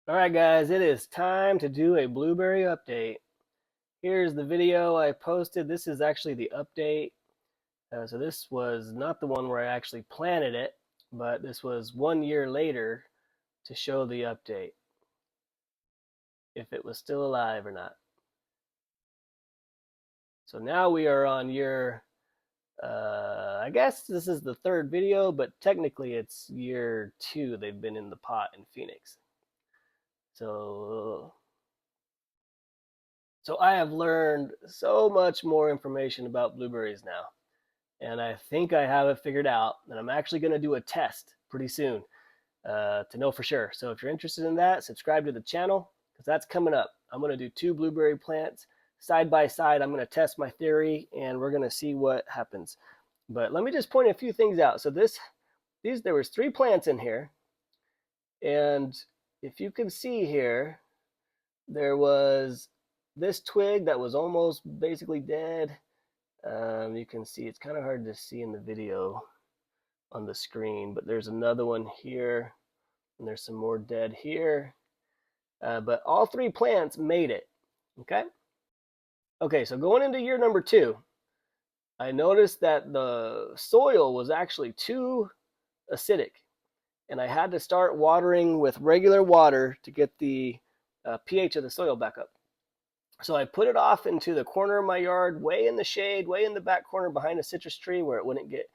All right, guys, it is time to do a blueberry update. Here's the video I posted. This is actually the update. So this was not the one where I actually planted it, but this was 1 year later to show the update, if it was still alive or not. So now we are on year, I guess this is the third video, but technically it's year 2 they've been in the pot in Phoenix. So I have learned so much more information about blueberries now, and I think I have it figured out. And I'm actually going to do a test pretty soon to know for sure. So if you're interested in that, subscribe to the channel because that's coming up. I'm going to do 2 blueberry plants side by side. I'm going to test my theory, and we're going to see what happens. But let me just point a few things out. So there was 3 plants in here, and if you can see here, there was this twig that was almost basically dead. You can see it's kind of hard to see in the video on the screen, but there's another one here, and there's some more dead here. But all 3 plants made it. Okay, so going into year number 2, I noticed that the soil was actually too acidic, and I had to start watering with regular water to get the pH of the soil back up. So I put it off into the corner of my yard, way in the shade, way in the back corner behind a citrus tree where it wouldn't get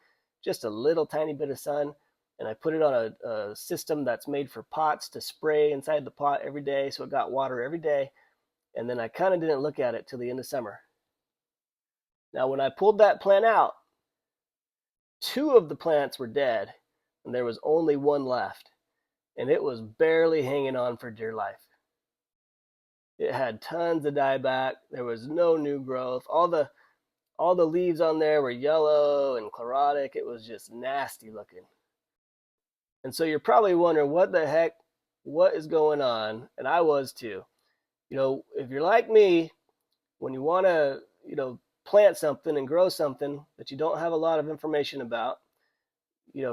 just a little tiny bit of sun. And I put it on a system that's made for pots to spray inside the pot every day, so it got water every day. And then I kind of didn't look at it till the end of summer. Now, when I pulled that plant out, 2 of the plants were dead, and there was only 1 left. And it was barely hanging on for dear life. It had tons of dieback. There was no new growth. All the leaves on there were yellow and chlorotic. It was just nasty looking. And so you're probably wondering what the heck, what is going on? And I was too. If you're like me, when you want to, plant something and grow something that you don't have a lot of information about,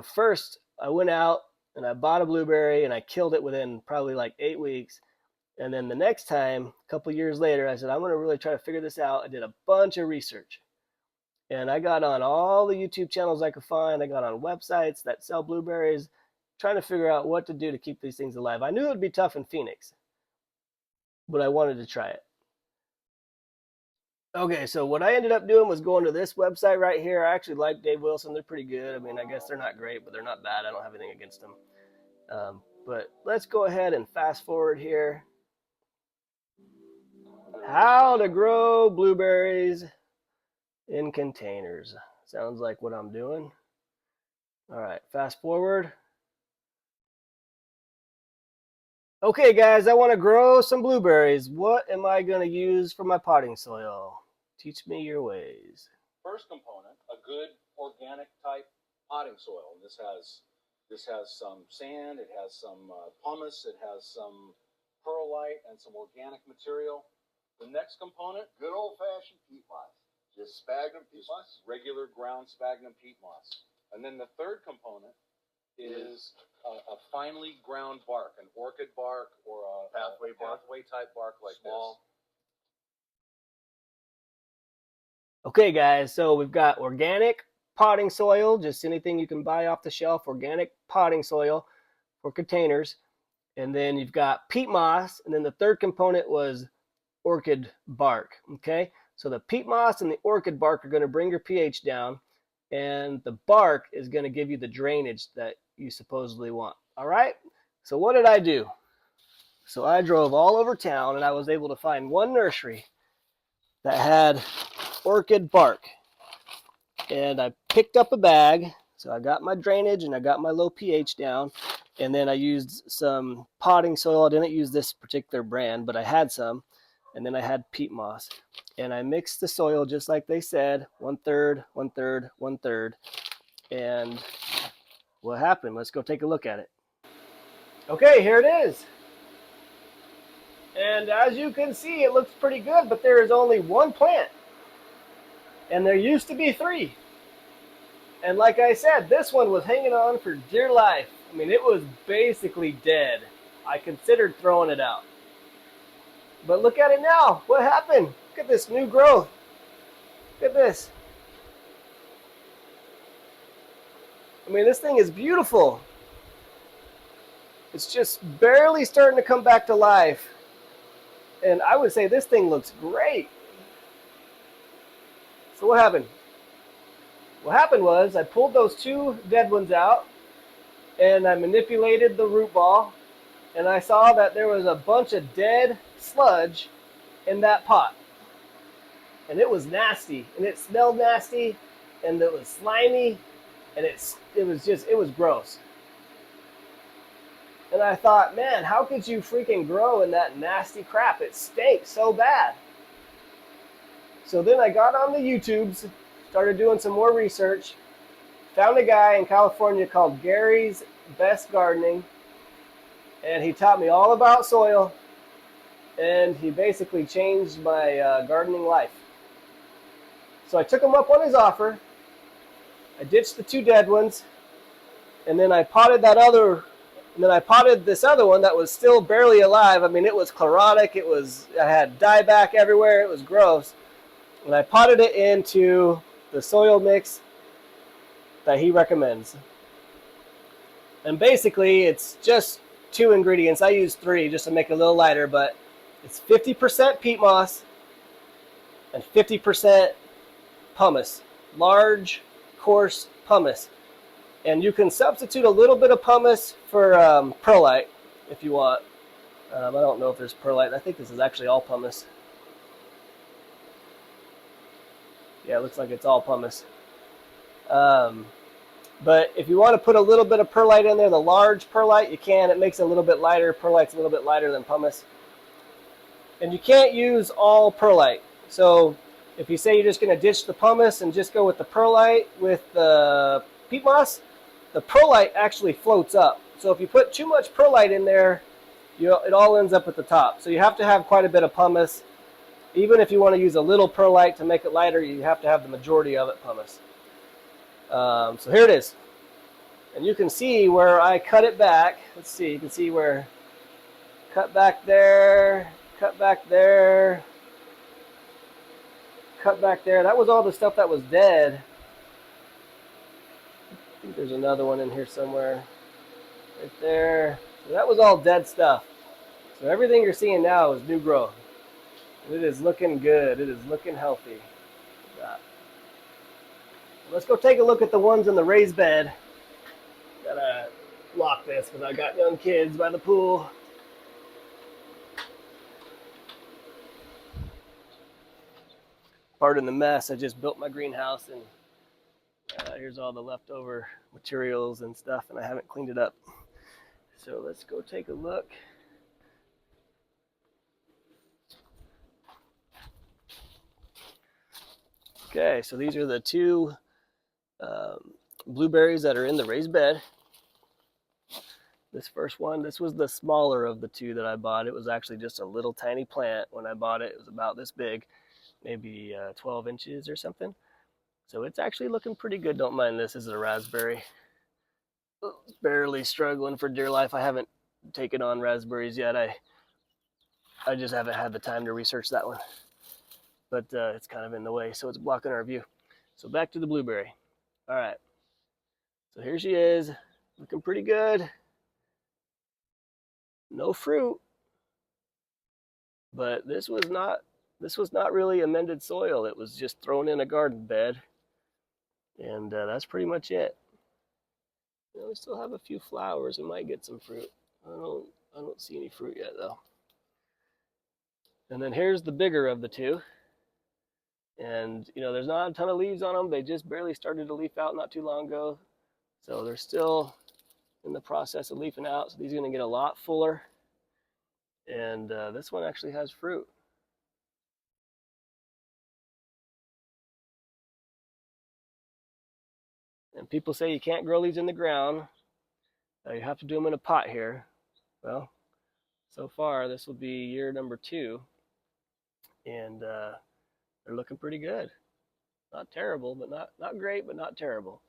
first I went out and I bought a blueberry and I killed it within probably like 8 weeks. And then the next time, a couple years later, I said, I'm going to really try to figure this out. I did a bunch of research. And I got on all the YouTube channels I could find. I got on websites that sell blueberries, trying to figure out what to do to keep these things alive. I knew it would be tough in Phoenix, but I wanted to try it. Okay, so what I ended up doing was going to this website right here. I actually like Dave Wilson. They're pretty good. I mean, I guess they're not great, but they're not bad. I don't have anything against them. But let's go ahead and fast forward here. How to grow blueberries in containers. Sounds like what I'm doing. All right, fast forward. Okay, guys, I want to grow some blueberries. What am I going to use for my potting soil? Teach me your ways. First component, a good organic type potting soil. And this has some sand, it has some pumice, it has some perlite and some organic material. The next component, good old-fashioned peat moss. Just sphagnum peat moss? Regular ground sphagnum peat moss. And then the third component is a finely ground bark, an orchid bark or a pathway type bark like small. Okay, guys, so we've got organic potting soil, just anything you can buy off the shelf, organic potting soil for containers. And then you've got peat moss, and then the third component was orchid bark. Okay, so the peat moss and the orchid bark are going to bring your pH down, and the bark is going to give you the drainage that you supposedly want. All right, so what did I do? So I drove all over town, and I was able to find one nursery that had orchid bark, and I picked up a bag. So I got my drainage and I got my low pH down, and then I used some potting soil. I didn't use this particular brand, but I had some. And then I had peat moss, and I mixed the soil just like they said, 1/3, 1/3, 1/3. And what happened? Let's go take a look at it. Okay, here it is. And as you can see, it looks pretty good, but there is only 1 plant. And there used to be 3. And like I said, this one was hanging on for dear life. I mean, it was basically dead. I considered throwing it out. But look at it now. What happened? Look at this new growth. Look at this. I mean, this thing is beautiful. It's just barely starting to come back to life. And I would say this thing looks great. So what happened? What happened was I pulled those 2 dead ones out and I manipulated the root ball, and I saw that there was a bunch of dead sludge in that pot. And it was nasty, and it smelled nasty, and it was slimy, and it was gross. And I thought, man, how could you freaking grow in that nasty crap? It stinks so bad. So then I got on the YouTubes, started doing some more research, found a guy in California called Gary's Best Gardening, and he taught me all about soil, and he basically changed my gardening life. So I took him up on his offer. I ditched the 2 dead ones, and then I potted this other one that was still barely alive. I mean, it was chlorotic. I had dieback everywhere. It was gross. And I potted it into the soil mix that he recommends. And basically, it's just 2 ingredients. I use 3 just to make it a little lighter, but it's 50% peat moss and 50% pumice, large, coarse pumice. And you can substitute a little bit of pumice for perlite if you want. I don't know if there's perlite. I think this is actually all pumice. Yeah, it looks like it's all pumice. But if you want to put a little bit of perlite in there, the large perlite, you can. It makes it a little bit lighter. Perlite's a little bit lighter than pumice. And you can't use all perlite. So if you say you're just going to ditch the pumice and just go with the perlite with the peat moss, the perlite actually floats up. So if you put too much perlite in there, it all ends up at the top. So you have to have quite a bit of pumice. Even if you want to use a little perlite to make it lighter, you have to have the majority of it pumice. So here it is. And you can see where I cut it back. Let's see, you can see where cut back there, cut back there, cut back there. That was all the stuff that was dead. I think there's another one in here somewhere. Right there. So that was all dead stuff. So everything you're seeing now is new growth. It is looking good. It is looking healthy. Let's go take a look at the ones in the raised bed. Gotta lock this because I got young kids by the pool. Pardon the mess. I just built my greenhouse, and here's all the leftover materials and stuff, and I haven't cleaned it up. So let's go take a look. Okay, so these are the 2 blueberries that are in the raised bed. This first one, this was the smaller of the 2 that I bought. It was actually just a little tiny plant when I bought it. It was about this big, maybe 12 inches or something. So it's actually looking pretty good. Don't mind this. This is a raspberry. Barely struggling for dear life. I haven't taken on raspberries yet. I just haven't had the time to research that one. But it's kind of in the way, so it's blocking our view. So back to the blueberry. All right. So here she is, looking pretty good. No fruit, but this was not really amended soil. It was just thrown in a garden bed, and that's pretty much it. We still have a few flowers. We might get some fruit. I don't see any fruit yet though. And then here's the bigger of the 2. And there's not a ton of leaves on them. They just barely started to leaf out not too long ago. So they're still in the process of leafing out. So these are going to get a lot fuller. And this one actually has fruit. And people say you can't grow these in the ground. You have to do them in a pot here. Well, so far this will be year number 2. And they're looking pretty good. Not terrible, but not great, but not terrible.